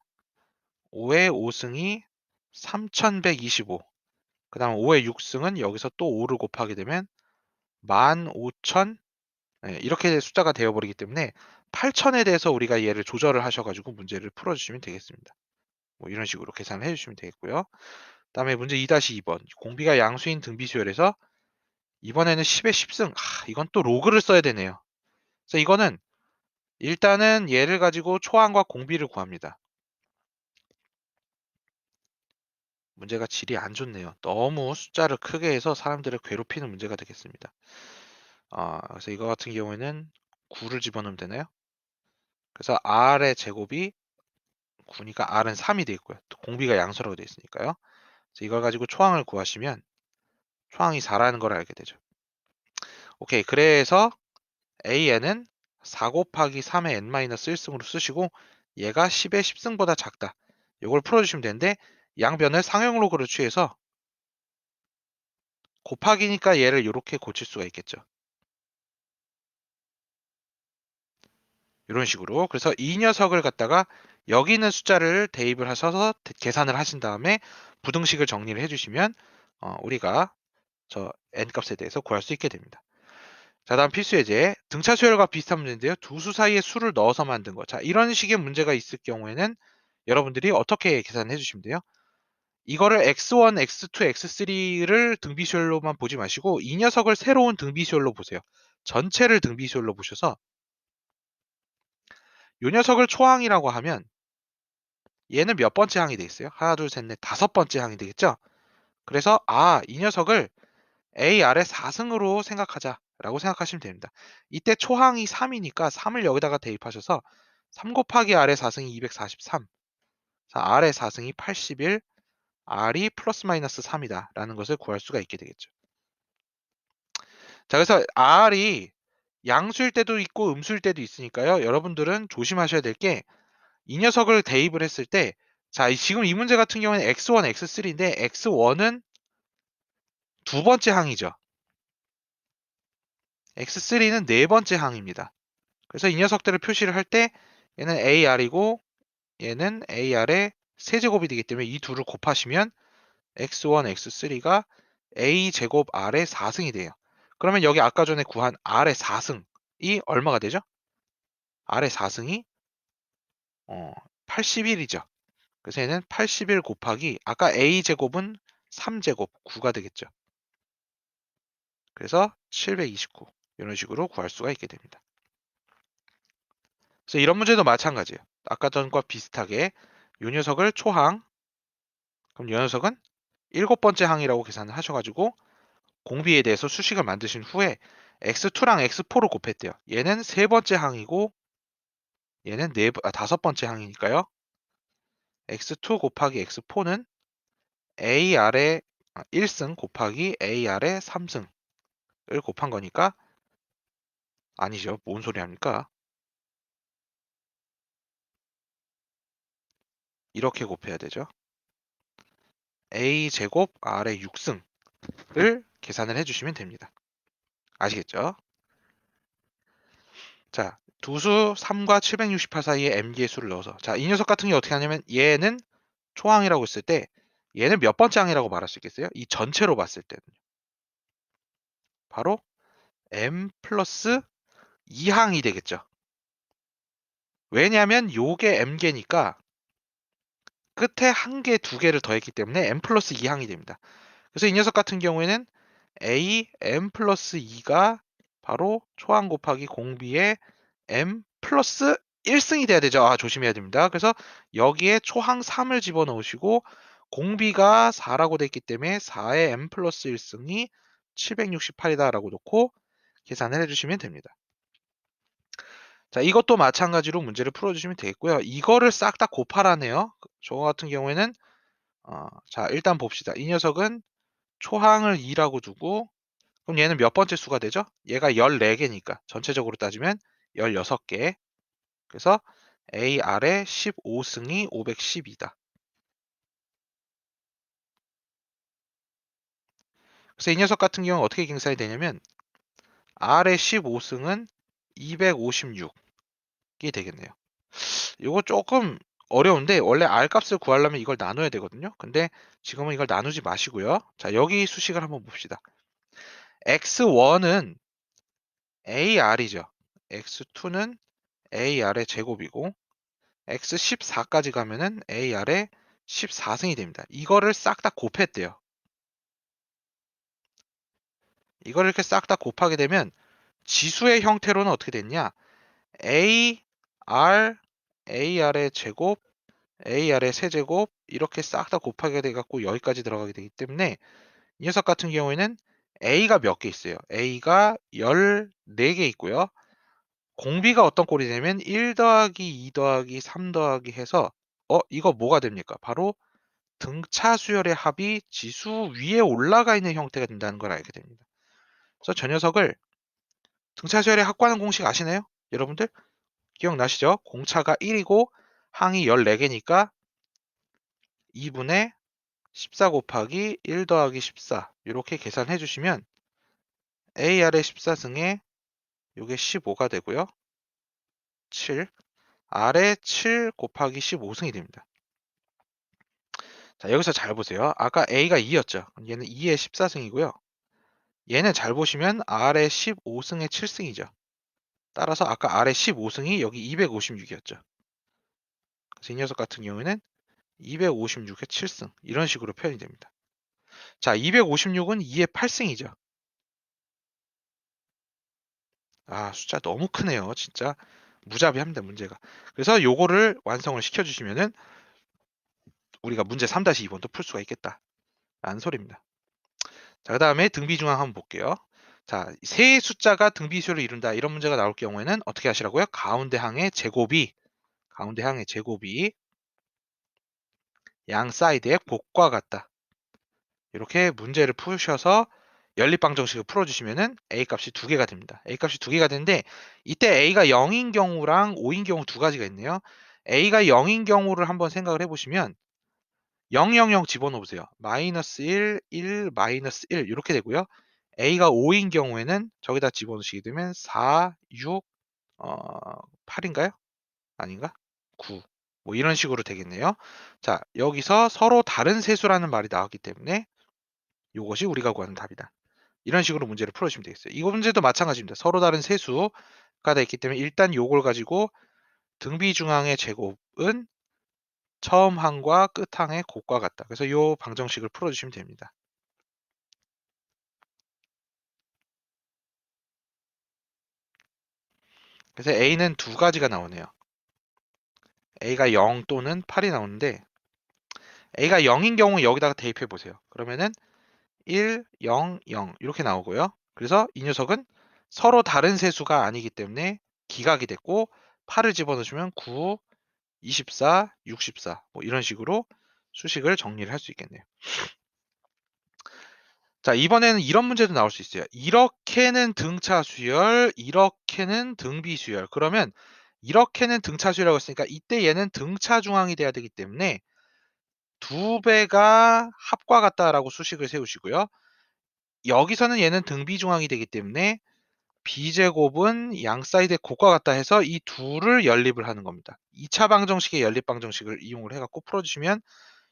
5의 5승이 3125. 그 다음 5의 6승은 여기서 또 5를 곱하게 되면 15,000, 이렇게 숫자가 되어버리기 때문에 8천에 대해서 우리가 얘를 조절을 하셔가지고 문제를 풀어주시면 되겠습니다. 뭐 이런 식으로 계산을 해주시면 되겠고요. 다음에 문제 2-2번. 공비가 양수인 등비수열에서 이번에는 10의 10승. 이건 또 로그를 써야 되네요. 그래서 이거는 일단은 얘를 가지고 초항과 공비를 구합니다. 문제가 질이 안 좋네요. 너무 숫자를 크게 해서 사람들을 괴롭히는 문제가 되겠습니다. 그래서 이거 같은 경우에는 9를 집어넣으면 되나요? 그래서 r의 제곱이 9니까 r은 3이 되어 있고요. 또 공비가 양수라고 되어 있으니까요. 그래서 이걸 가지고 초항을 구하시면 초항이 4라는 걸 알게 되죠. 오케이. 그래서 AN은 4 곱하기 3의 n-1승으로 쓰시고, 얘가 10의 10승보다 작다. 이걸 풀어주시면 되는데, 양변을 상형 로그로 취해서 곱하기니까 얘를 이렇게 고칠 수가 있겠죠. 이런 식으로. 그래서 이 녀석을 갖다가 여기 있는 숫자를 대입을 하셔서 계산을 하신 다음에 부등식을 정리를 해주시면 우리가 저 n값에 대해서 구할 수 있게 됩니다. 자, 다음 필수 예제. 등차 수열과 비슷한 문제인데요. 두 수 사이에 수를 넣어서 만든 거. 자, 이런 식의 문제가 있을 경우에는 여러분들이 어떻게 계산해 주시면 돼요? 이거를 x1, x2, x3를 등비수열로만 보지 마시고 이 녀석을 새로운 등비수열로 보세요. 전체를 등비수열로 보셔서 이 녀석을 초항이라고 하면 얘는 몇 번째 항이 돼 있어요? 하나, 둘, 셋, 넷, 다섯 번째 항이 되겠죠? 그래서 이 녀석을 A 아래 4승으로 생각하자라고 생각하시면 됩니다. 이때 초항이 3이니까 3을 여기다가 대입하셔서 3 곱하기 R의 4승이 243, R의 4승이 81, R이 플러스 마이너스 3이다 라는 것을 구할 수가 있게 되겠죠. 자, 그래서 R이 양수일 때도 있고 음수일 때도 있으니까요. 여러분들은 조심하셔야 될 게, 이 녀석을 대입을 했을 때, 자, 지금 이 문제 같은 경우에는 x1, x3인데 x1은 두 번째 항이죠. x3는 네 번째 항입니다. 그래서 이 녀석들을 표시를 할 때 얘는 AR이고 얘는 AR의 세제곱이 되기 때문에 이 둘을 곱하시면 x1, x3가 A제곱 R의 4승이 돼요. 그러면 여기 아까 전에 구한 R의 4승이 얼마가 되죠? R의 4승이 81이죠. 그래서 얘는 81 곱하기 아까 A제곱은 3제곱 9가 되겠죠. 그래서 729 이런 식으로 구할 수가 있게 됩니다. 그래서 이런 문제도 마찬가지예요. 아까 전과 비슷하게 이 녀석을 초항, 그럼 이 녀석은 일곱 번째 항이라고 계산을 하셔가지고 공비에 대해서 수식을 만드신 후에 x2랑 x4를 곱했대요. 얘는 세 번째 항이고 얘는 다섯 번째 항이니까요. x2 곱하기 x4는 AR의 1승 곱하기 AR의 3승을 곱한 거니까, 아니죠. 뭔 소리 합니까? 이렇게 곱해야 되죠. A제곱 R의 6승을 계산을 해주시면 됩니다. 아시겠죠? 자, 두수 3과 768 사이에 m개의 수를 넣어서, 자, 이 녀석 같은 경우 어떻게 하냐면 얘는 초항이라고 했을 때 얘는 몇 번째 항이라고 말할 수 있겠어요? 이 전체로 봤을 때는 바로 m 플러스 2항이 되겠죠. 왜냐하면 요게 m개니까 끝에 한 개, 두 개를 더했기 때문에 m 플러스 2항이 됩니다. 그래서 이 녀석 같은 경우에는 a m 플러스 2가 바로 초항 곱하기 공비의 m 플러스 1승이 돼야 되죠. 조심해야 됩니다. 그래서 여기에 초항 3을 집어넣으시고 공비가 4라고 돼 있기 때문에 4의 m 플러스 1승이 768이다라고 놓고 계산을 해주시면 됩니다. 자, 이것도 마찬가지로 문제를 풀어주시면 되겠고요. 이거를 싹 다 곱하라네요. 저 같은 경우에는 자, 일단 봅시다. 이 녀석은 초항을 2라고 두고 그럼 얘는 몇 번째 수가 되죠? 얘가 14개니까 전체적으로 따지면 16개. 그래서 A 아래 15승이 512다. 그래서 이 녀석 같은 경우는 어떻게 계산이 되냐면 R의 15승은 256이 되겠네요. 이거 조금 어려운데 원래 R 값을 구하려면 이걸 나눠야 되거든요. 근데 지금은 이걸 나누지 마시고요. 자, 여기 수식을 한번 봅시다. x1은 AR이죠. x2는 AR의 제곱이고 x14까지 가면은 AR의 14승이 됩니다. 이거를 싹 다 곱했대요. 이거를 이렇게 싹 다 곱하게 되면 지수의 형태로는 어떻게 됐냐? AR, AR의 제곱, AR의 세제곱 이렇게 싹 다 곱하게 돼 갖고 여기까지 들어가게 되기 때문에 이 녀석 같은 경우에는 A가 몇 개 있어요. A가 14개 있고요. 공비가 어떤 꼴이 되면 1 더하기 2 더하기 3 더하기 해서 이거 뭐가 됩니까? 바로 등차 수열의 합이 지수 위에 올라가 있는 형태가 된다는 걸 알게 됩니다. 그래서 저 녀석을 등차 수열의 합과는 공식 아시나요? 여러분들 기억나시죠? 공차가 1이고 항이 14개니까 2분의 14 곱하기 1 더하기 14 이렇게 계산해 주시면 AR의 14승에 이게 15가 되고요. 7 R의 7 곱하기 15승이 됩니다. 자, 여기서 잘 보세요. 아까 A가 2였죠. 얘는 2의 14승이고요. 얘는 잘 보시면 R의 15승의 7승이죠. 따라서 아까 R의 15승이 여기 256이었죠. 그래서 이 녀석 같은 경우에는 256의 7승 이런 식으로 표현이 됩니다. 자, 256은 2의 8승이죠. 아, 숫자 너무 크네요. 진짜 무자비합니다, 문제가. 그래서 요거를 완성을 시켜주시면은 우리가 문제 3-2번도 풀 수가 있겠다. 라는 소리입니다. 자, 그 다음에 등비중앙 한번 볼게요. 자, 세 숫자가 등비수열을 이룬다. 이런 문제가 나올 경우에는 어떻게 하시라고요? 가운데 항의 제곱이 양 사이드의 곱과 같다. 이렇게 문제를 푸셔서 연립방정식을 풀어주시면은 A 값이 두 개가 됩니다. A 값이 두 개가 되는데 이때 A가 0인 경우랑 5인 경우 두 가지가 있네요. A가 0인 경우를 한번 생각을 해보시면 0, 0, 0 집어넣으세요. 마이너스 1, 1, 마이너스 1 이렇게 되고요. A가 5인 경우에는 저기다 집어넣으시게 되면 4, 6, 8인가요? 아닌가? 9. 뭐 이런 식으로 되겠네요. 자, 여기서 서로 다른 세수라는 말이 나왔기 때문에 이것이 우리가 구하는 답이다. 이런 식으로 문제를 풀어주시면 되겠어요. 이거 문제도 마찬가지입니다. 서로 다른 세수가 돼 있기 때문에 일단 요걸 가지고 등비중앙의 제곱은 처음 항과 끝 항의 곱과 같다. 그래서 요 방정식을 풀어주시면 됩니다. 그래서 A는 두 가지가 나오네요. A가 0 또는 8이 나오는데 A가 0인 경우 여기다가 대입해 보세요. 그러면은 1, 0, 0 이렇게 나오고요. 그래서 이 녀석은 서로 다른 세수가 아니기 때문에 기각이 됐고 8을 집어넣으시면 9, 24, 64 뭐 이런 식으로 수식을 정리를 할 수 있겠네요. 자, 이번에는 이런 문제도 나올 수 있어요. 이렇게는 등차 수열, 이렇게는 등비 수열. 그러면 이렇게는 등차 수열이라고 했으니까 이때 얘는 등차 중앙이 돼야 되기 때문에 두 배가 합과 같다라고 수식을 세우시고요. 여기서는 얘는 등비 중앙이 되기 때문에 B제곱은 양 사이드의 곱과 같다 해서 이 둘을 연립을 하는 겁니다. 2차 방정식의 연립 방정식을 이용을 해갖고 풀어주시면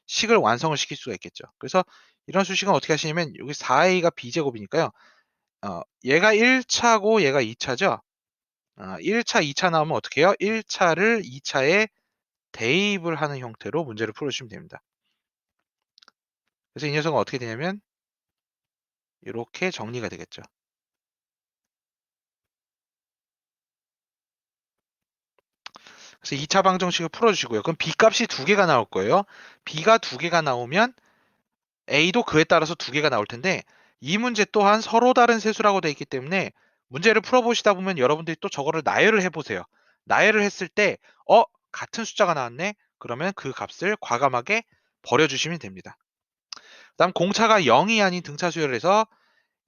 식을 완성을 시킬 수가 있겠죠. 그래서 이런 수식은 어떻게 하시냐면 여기 4a가 b제곱이니까요. 얘가 1차고 얘가 2차죠. 1차, 2차 나오면 어떻게 해요? 1차를 2차에 대입을 하는 형태로 문제를 풀어주시면 됩니다. 그래서 이 녀석은 어떻게 되냐면 이렇게 정리가 되겠죠. 그래서 2차 방정식을 풀어주시고요. 그럼 b 값이 두 개가 나올 거예요. b가 두 개가 나오면 a도 그에 따라서 두 개가 나올 텐데 이 문제 또한 서로 다른 세수라고 되어 있기 때문에 문제를 풀어보시다 보면 여러분들이 또 저거를 나열을 해보세요. 나열을 했을 때 같은 숫자가 나왔네? 그러면 그 값을 과감하게 버려주시면 됩니다. 그다음 공차가 0이 아닌 등차 수열에서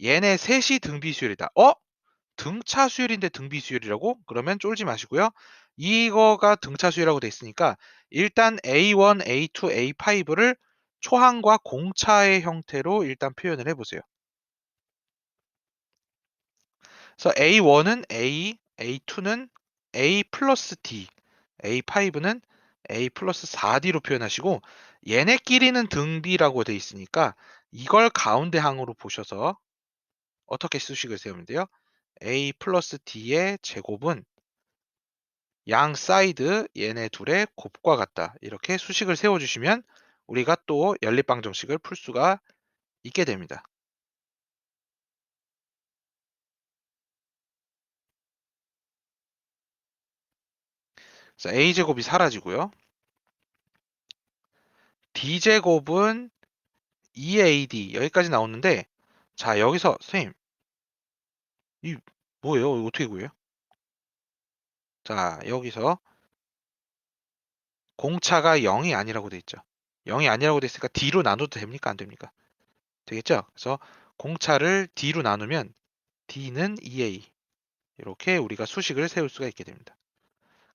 얘네 셋이 등비 수열이다. 등차 수열인데 등비 수열이라고? 그러면 쫄지 마시고요. 이거가 등차 수열이라고 돼 있으니까 일단 A1, A2, A5를 초항과 공차의 형태로 일단 표현을 해보세요. 그래서 A1은 A, A2는 A 플러스 D, A5는 A 플러스 4D로 표현하시고 얘네끼리는 등비라고 돼 있으니까 이걸 가운데 항으로 보셔서 어떻게 수식을 세우면 돼요? A 플러스 D의 제곱은 양 사이드 얘네 둘의 곱과 같다. 이렇게 수식을 세워주시면 우리가 또 연립방정식을 풀 수가 있게 됩니다. 그래서 A제곱이 사라지고요. D제곱은 2AD 여기까지 나오는데 자 여기서 선생님 이 뭐예요? 이거 어떻게 구해요? 자 여기서 공차가 0이 아니라고 돼 있죠. 0이 아니라고 돼 있으니까 D로 나눠도 됩니까? 안 됩니까? 되겠죠? 그래서 공차를 D로 나누면 D는 2A 이렇게 우리가 수식을 세울 수가 있게 됩니다.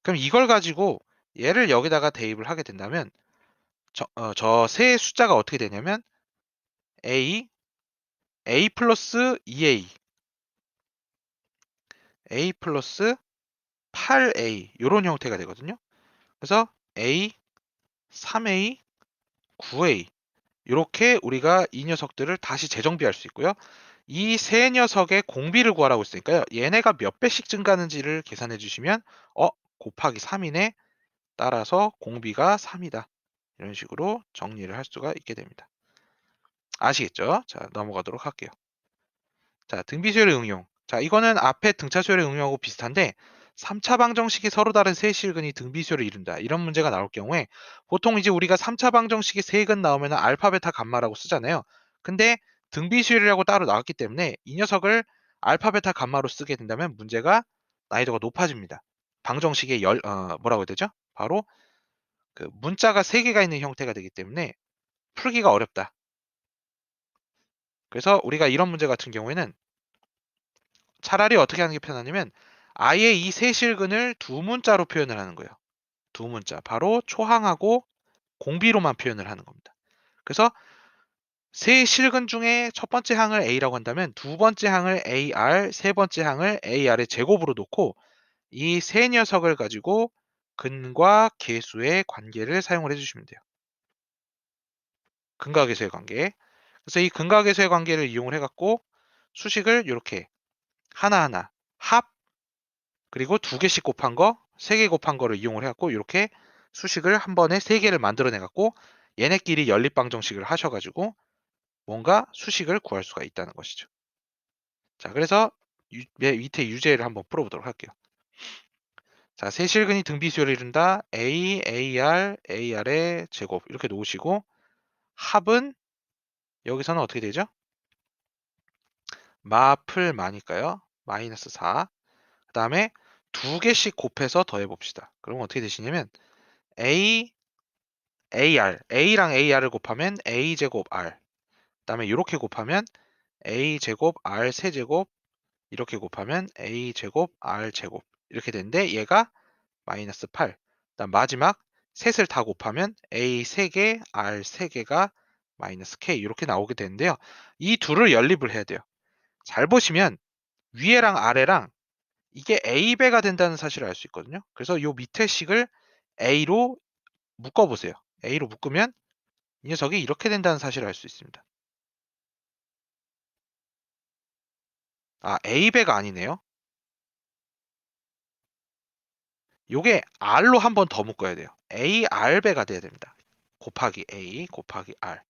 그럼 이걸 가지고 얘를 여기다가 대입을 하게 된다면 저 세 숫자가 어떻게 되냐면 A, A 플러스 2A, A 플러스 8A 이런 형태가 되거든요. 그래서 A, 3A, 9A 이렇게 우리가 이 녀석들을 다시 재정비할 수 있고요. 이 세 녀석의 공비를 구하라고 했으니까요. 얘네가 몇 배씩 증가하는지를 계산해 주시면 곱하기 3이네. 따라서 공비가 3이다. 이런 식으로 정리를 할 수가 있게 됩니다. 아시겠죠? 자, 넘어가도록 할게요. 자, 등비수열의 응용. 자, 이거는 앞에 등차수열의 응용하고 비슷한데 3차 방정식이 서로 다른 세 실근이 등비수열을 이룬다. 이런 문제가 나올 경우에 보통 이제 우리가 3차 방정식이 세 근 나오면 알파, 베타, 감마라고 쓰잖아요. 근데 등비수열이라고 따로 나왔기 때문에 이 녀석을 알파, 베타, 감마로 쓰게 된다면 문제가 난이도가 높아집니다. 방정식의 뭐라고 해야 되죠? 바로 그 문자가 3개가 있는 형태가 되기 때문에 풀기가 어렵다. 그래서 우리가 이런 문제 같은 경우에는 차라리 어떻게 하는 게 편하냐면 아예 이 세 실근을 두 문자로 표현을 하는 거예요. 두 문자. 바로 초항하고 공비로만 표현을 하는 겁니다. 그래서 세 실근 중에 첫 번째 항을 A라고 한다면 두 번째 항을 AR, 세 번째 항을 AR의 제곱으로 놓고 이 세 녀석을 가지고 근과 계수의 관계를 사용을 해주시면 돼요. 근과 계수의 관계. 그래서 이 근과 계수의 관계를 이용을 해갖고 수식을 이렇게 하나하나 합 그리고 두 개씩 곱한 거, 세 개 곱한 거를 이용을 해갖고 이렇게 수식을 한 번에 세 개를 만들어내갖고 얘네끼리 연립방정식을 하셔가지고 뭔가 수식을 구할 수가 있다는 것이죠. 자, 그래서 밑에 유제를 한번 풀어보도록 할게요. 자, 세실근이 등비수열을 이룬다. A, AR, AR의 제곱 이렇게 놓으시고 합은 여기서는 어떻게 되죠? 마플 마니까요. 마이너스 4. 그 다음에 두 개씩 곱해서 더해 봅시다. 그럼 어떻게 되시냐면 A, AR, A랑 AR을 곱하면 A제곱 R. 그 다음에 이렇게 곱하면 A제곱 R 세제곱 이렇게 곱하면 A제곱 R제곱 이렇게 되는데 얘가 마이너스 8. 그다음 마지막 셋을 다 곱하면 A 3개, R 3개가 마이너스 K 이렇게 나오게 되는데요. 이 둘을 연립을 해야 돼요. 잘 보시면 위에랑 아래랑 이게 A배가 된다는 사실을 알 수 있거든요. 그래서 이 밑에 식을 A로 묶어보세요. A로 묶으면 이 녀석이 이렇게 된다는 사실을 알 수 있습니다. 아, A배가 아니네요. 요게 R로 한 번 더 묶어야 돼요. AR배가 돼야 됩니다. 곱하기 A 곱하기 R.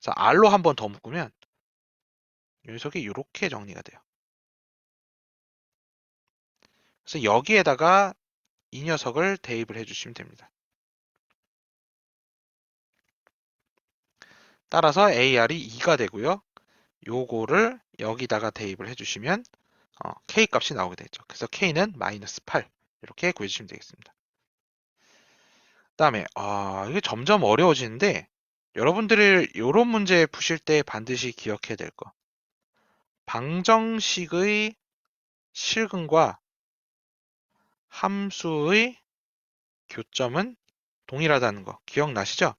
자, R로 한 번 더 묶으면 이 녀석이 이렇게 정리가 돼요. 그래서 여기에다가 이 녀석을 대입을 해주시면 됩니다. 따라서 AR이 2가 되고요. 요거를 여기다가 대입을 해주시면 K 값이 나오게 되죠. 그래서 K는 마이너스 8 이렇게 구해주시면 되겠습니다. 그 다음에 이게 점점 어려워지는데 여러분들이 요런 문제 푸실 때 반드시 기억해야 될 거. 방정식의 실근과 함수의 교점은 동일하다는 거 기억나시죠?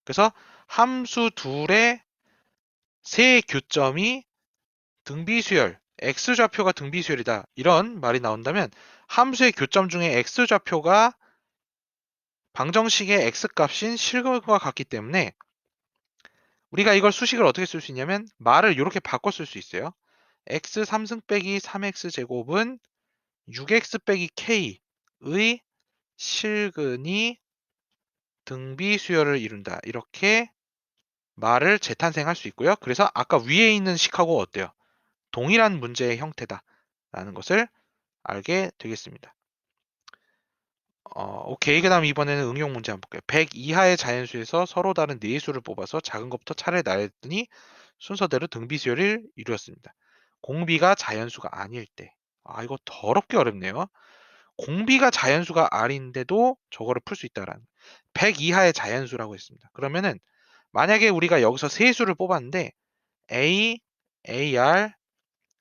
그래서 함수 둘의 세 교점이 등비수열, x좌표가 등비수열이다. 이런 말이 나온다면 함수의 교점 중에 x좌표가 방정식의 x값인 실근과 같기 때문에 우리가 이걸 수식을 어떻게 쓸 수 있냐면 말을 이렇게 바꿔 쓸 수 있어요. x 3승 빼기 3x 제곱은 6x 빼기 k의 실근이 등비수열을 이룬다. 이렇게 말을 재탄생할 수 있고요. 그래서 아까 위에 있는 식하고 어때요? 동일한 문제의 형태다. 라는 것을 알게 되겠습니다. 오케이. 그 다음 이번에는 응용 문제 한번 볼게요. 100 이하의 자연수에서 서로 다른 네 수를 뽑아서 작은 것부터 차례 나열했더니 순서대로 등비수열을 이루었습니다. 공비가 자연수가 아닐 때. 아, 이거 더럽게 어렵네요. 공비가 자연수가 아닌데도 저거를 풀 수 있다라는. 100 이하의 자연수라고 했습니다. 그러면은 만약에 우리가 여기서 세 수를 뽑았는데 A, AR,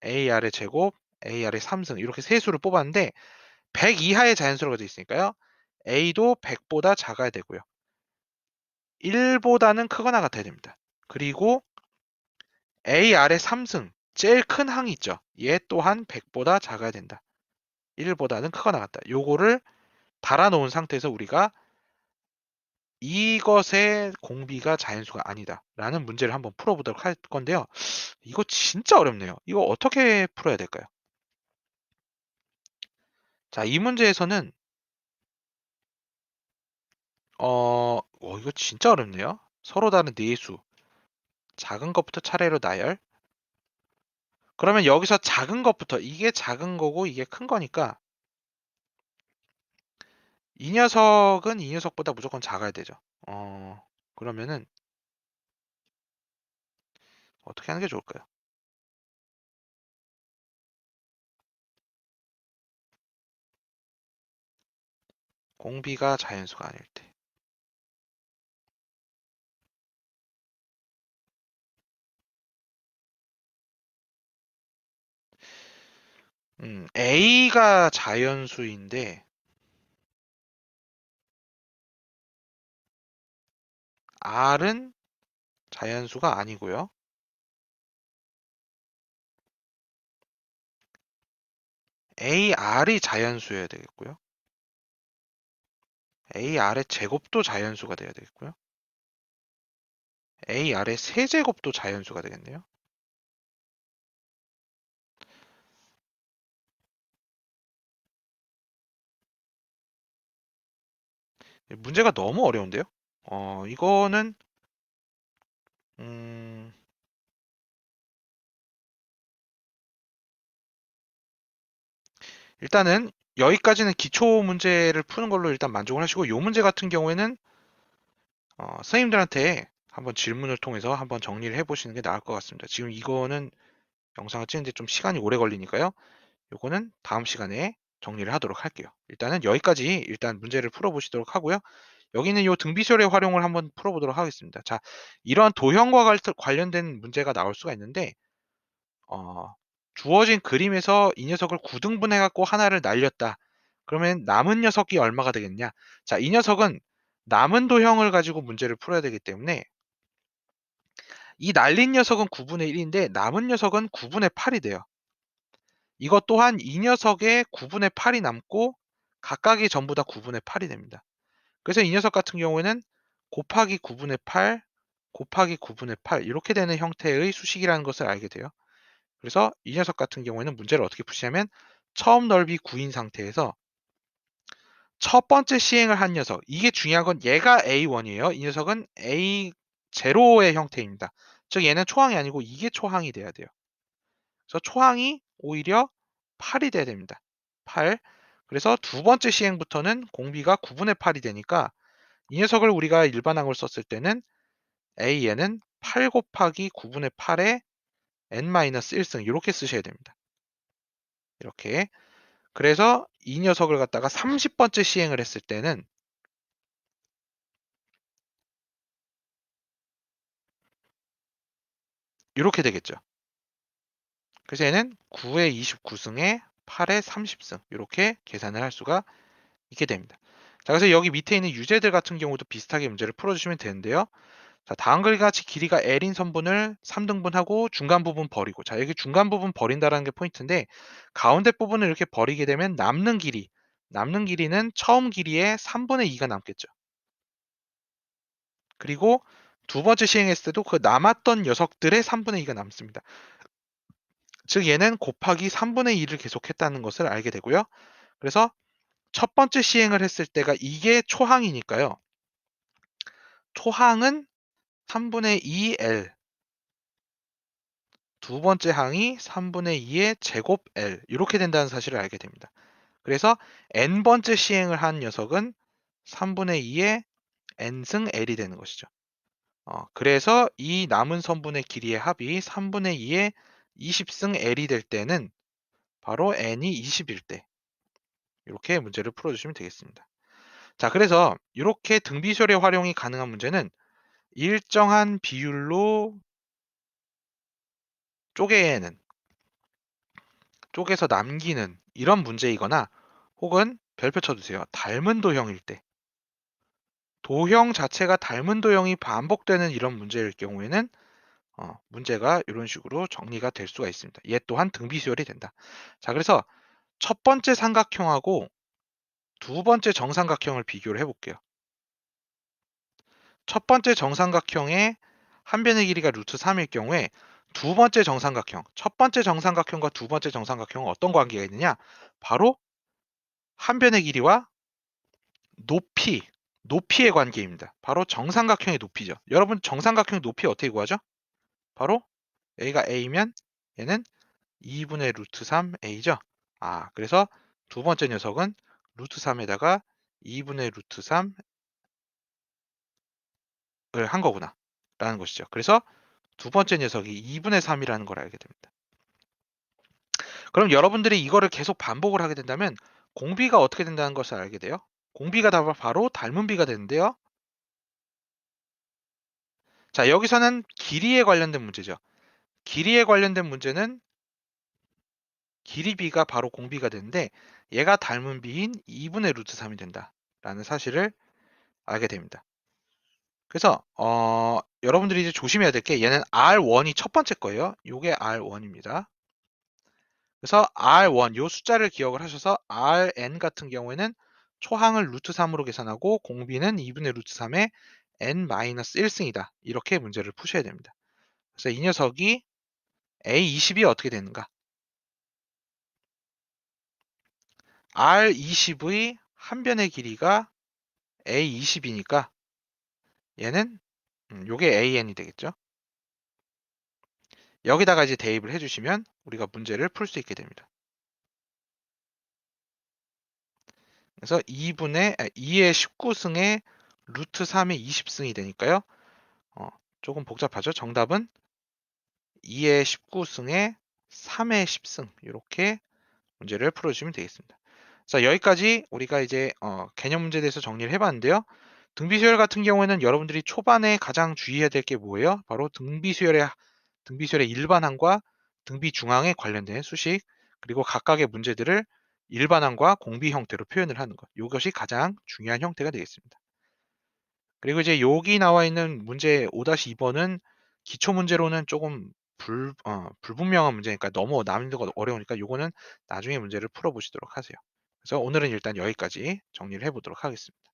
AR의 제곱, AR의 3승 이렇게 세 수를 뽑았는데 100 이하의 자연수라고 되어 있으니까요. A도 100보다 작아야 되고요. 1보다는 크거나 같아야 됩니다. 그리고 AR의 3승, 제일 큰 항이 있죠. 얘 또한 100보다 작아야 된다. 1보다는 크거나 같다. 요거를 달아놓은 상태에서 우리가 이것의 공비가 자연수가 아니다. 라는 문제를 한번 풀어보도록 할 건데요. 이거 진짜 어렵네요. 이거 어떻게 풀어야 될까요? 자, 이 문제에서는 이거 진짜 어렵네요. 서로 다른 네수, 작은 것부터 차례로 나열. 그러면 여기서 작은 것부터, 이게 작은 거고 이게 큰 거니까 이 녀석은 이 녀석보다 무조건 작아야 되죠. 그러면은 어떻게 하는 게 좋을까요? 공비가 자연수가 아닐 때. A가 자연수인데 R은 자연수가 아니고요. AR이 자연수여야 되겠고요. AR의 제곱도 자연수가 돼야 되겠고요. AR의 세제곱도 자연수가 되겠네요. 문제가 너무 어려운데요. 이거는 음, 일단은 여기까지는 기초 문제를 푸는 걸로 일단 만족을 하시고 이 문제 같은 경우에는 선생님들한테 한번 질문을 통해서 한번 정리를 해보시는 게 나을 것 같습니다. 지금 이거는 영상을 찍는데 좀 시간이 오래 걸리니까요. 요거는 다음 시간에 정리를 하도록 할게요. 일단은 여기까지 일단 문제를 풀어보시도록 하고요. 여기는 요 등비설의 활용을 한번 풀어보도록 하겠습니다. 자, 이러한 도형과 관련된 문제가 나올 수가 있는데 어, 주어진 그림에서 이 녀석을 9등분해 갖고 하나를 날렸다. 그러면 남은 녀석이 얼마가 되겠냐? 자, 이 녀석은 남은 도형을 가지고 문제를 풀어야 되기 때문에 이 날린 녀석은 9분의 1인데 남은 녀석은 9분의 8이 돼요. 이것 또한 이 녀석의 9분의 8이 남고 각각이 전부 다 9분의 8이 됩니다. 그래서 이 녀석 같은 경우에는 곱하기 9분의 8 곱하기 9분의 8 이렇게 되는 형태의 수식이라는 것을 알게 돼요. 그래서 이 녀석 같은 경우에는 문제를 어떻게 푸시냐면 처음 넓이 9인 상태에서 첫 번째 시행을 한 녀석, 이게 중요한 건 얘가 A1이에요. 이 녀석은 A0의 형태입니다. 즉 얘는 초항이 아니고 이게 초항이 돼야 돼요. 그래서 초항이 오히려 8이 돼야 됩니다. 8. 그래서 두 번째 시행부터는 공비가 9분의 8이 되니까 이 녀석을 우리가 일반항을 썼을 때는 A에는 8 곱하기 9분의 8에 n-1승 이렇게 쓰셔야 됩니다. 이렇게. 그래서 이 녀석을 갖다가 30번째 시행을 했을 때는 요렇게 되겠죠. 그래서 얘는 9의 29승에 8의 30승 요렇게 계산을 할 수가 있게 됩니다. 자, 그래서 여기 밑에 있는 유제들 같은 경우도 비슷하게 문제를 풀어주시면 되는데요. 자, 다음 글과 같이 길이가 L인 선분을 3등분하고 중간 부분 버리고, 자, 여기 중간 부분 버린다라는 게 포인트인데, 가운데 부분을 이렇게 버리게 되면 남는 길이는 처음 길이의 3분의 2가 남겠죠. 그리고 두 번째 시행했을 때도 그 남았던 녀석들의 3분의 2가 남습니다. 즉 얘는 곱하기 3분의 2를 계속했다는 것을 알게 되고요. 그래서 첫 번째 시행을 했을 때가 이게 초항이니까요. 초항은 3분의 2L, 두 번째 항이 3분의 2의 제곱 L 이렇게 된다는 사실을 알게 됩니다. 그래서 n번째 시행을 한 녀석은 3분의 2의 n승 L이 되는 것이죠. 그래서 이 남은 선분의 길이의 합이 3분의 2의 20승 L이 될 때는 바로 n이 20일 때 이렇게 문제를 풀어주시면 되겠습니다. 자, 그래서 이렇게 등비술의 활용이 가능한 문제는 일정한 비율로 쪼개는, 쪼개서 남기는 이런 문제이거나 혹은 별표 쳐주세요. 닮은 도형일 때, 도형 자체가 닮은 도형이 반복되는 이런 문제일 경우에는 문제가 이런 식으로 정리가 될 수가 있습니다. 얘 또한 등비수열이 된다. 자, 그래서 첫 번째 삼각형하고 두 번째 정삼각형을 비교를 해볼게요. 첫 번째 정삼각형의 한 변의 길이가 루트 3일 경우에 두 번째 정삼각형, 첫 번째 정삼각형과 두 번째 정삼각형은 어떤 관계가 있느냐? 바로 한 변의 길이와 높이의 관계입니다. 바로 정삼각형의 높이죠. 여러분 정삼각형의 높이 어떻게 구하죠? 바로 A가 A면 얘는 2분의 루트 3A죠. 그래서 두 번째 녀석은 루트 3에다가 2분의 루트 3을 한 거구나 라는 것이죠. 그래서 두 번째 녀석이 2분의 3이라는 걸 알게 됩니다. 그럼 여러분들이 이거를 계속 반복을 하게 된다면 공비가 어떻게 된다는 것을 알게 돼요. 공비가 바로 닮은 비가 되는데요. 자, 여기서는 길이에 관련된 문제죠. 길이에 관련된 문제는 길이 비가 바로 공비가 되는데 얘가 닮은 비인 2분의 루트 3이 된다라는 사실을 알게 됩니다. 그래서 여러분들이 이제 조심해야 될 게 얘는 R1이 첫 번째 거예요. 요게 R1입니다. 그래서 R1 요 숫자를 기억을 하셔서 Rn 같은 경우에는 초항을 루트 3으로 계산하고 공비는 2분의 루트 3의 n-1승이다. 이렇게 문제를 푸셔야 됩니다. 그래서 이 녀석이 A20이 어떻게 되는가? R20의 한 변의 길이가 A20이니까 얘는 요게 AN이 되겠죠. 여기다가 이제 대입을 해주시면 우리가 문제를 풀 수 있게 됩니다. 그래서 2의 19승에 루트 3의 20승이 되니까요. 조금 복잡하죠. 정답은 2의 19승에 3의 10승 이렇게 문제를 풀어주시면 되겠습니다. 자, 여기까지 우리가 이제 개념 문제에 대해서 정리를 해봤는데요. 등비수열 같은 경우에는 여러분들이 초반에 가장 주의해야 될 게 뭐예요? 바로 등비수열의 일반항과 등비중항에 관련된 수식 그리고 각각의 문제들을 일반항과 공비 형태로 표현을 하는 것. 이것이 가장 중요한 형태가 되겠습니다. 그리고 이제 여기 나와 있는 문제 5-2번은 기초 문제로는 조금 불분명한 문제니까 너무 난이도가 어려우니까 요거는 나중에 문제를 풀어보시도록 하세요. 그래서 오늘은 일단 여기까지 정리를 해보도록 하겠습니다.